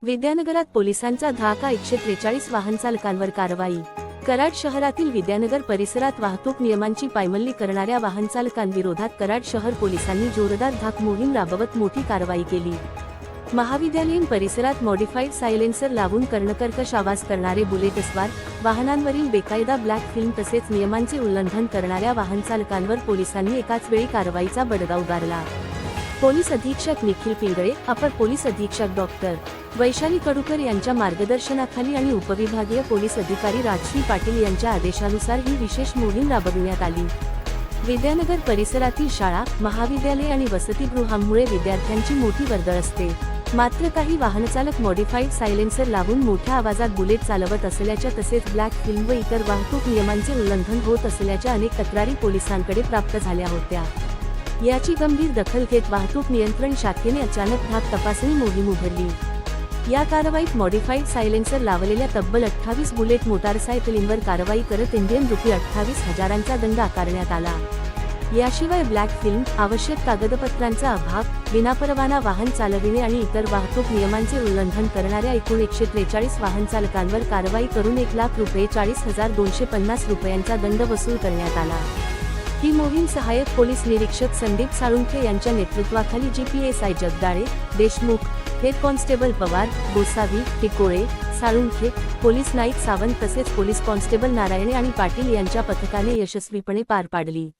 विद्यानगरात पोलिसांचा धाका 143 वाहन चालकांवर कारवाई। कराड शहरातील विद्यानगर परिसरात वाहतूक नियमांची पायमल्ली करणाऱ्या वाहन चालकांविरोधात कराड शहर पोलिसांनी जोरदार धाक मोहीम राबवत मोठी कारवाई केली। महाविद्यालयीन परिसरात मॉडिफाईड सायलेन्सर लावून कर्णकर्कश आवाज करणारे बुलेटस्वार वाहनांवरील बेकायदा ब्लॅक फिल्म तसेच नियमांचे उल्लंघन करणाऱ्या वाहन चालकांवर पोलिसांनी एकाच वेळी कारवाईचा बडगा उगारला। पोलीस अधीक्षक निखिल पिंगळे, अपर पोलीस अधीक्षक डॉक्टर वैशाली कडूकर यांच्या मार्गदर्शनाखाली आणि उपविभागीय पोलीस अधिकारी राजश्री पाटील यांच्या आदेशानुसार ही विशेष मोहीम राबविण्यात आली। विद्यानगर परिसरातील शाळा, महाविद्यालय आणि वसतिगृहांमुळे विद्यार्थ्यांची मोठी वर्दळ असते। मात्र काही वाहनचालक मॉडिफाईड सायलेन्सर लावून मोठ्या आवाजात बुलेट चालवत असल्याच्या तसेच ब्लॅक फिल्म व इतर वाहतूक नियमांचे उल्लंघन होत असल्याच्या अनेक तक्रारी पोलिसांकडे प्राप्त झाल्या होत्या। याची गंभीर दखल घेत वाहतूक नियंत्रण शाखेने अचानक धाक तपासणी मोहीम उघडली। या कारवाईत मॉडिफाईड सायलेन्सर लावलेल्या तब्बल 28 बुलेट मोटारसायकलींवर कारवाई करत इंडियन रुपी 28,000चा दंड आकारण्यात आला। याशिवाय ब्लॅक फिल्म, आवश्यक कागदपत्रांचा अभाव, विनापरवाना वाहन चालविणे आणि इतर वाहतूक नियमांचे उल्लंघन करणाऱ्या एकूण 143 वाहन चालकांवर कारवाई करून 1,40,250 रुपयांचा दंड वसूल करण्यात आला। ही मोहीम सहाय्यक पोलीस निरीक्षक संदीप साळुंखे यांच्या नेतृत्वाखाली GPSI Jagdale, Deshmukh, head constable Pawar, Gosavi, Tikole, Salunkhe, police Naik Sawant तसेच पोलीस कॉन्स्टेबल नारायणे आणि पाटील यांच्या पथकाने यशस्वीपणे पार पाडली।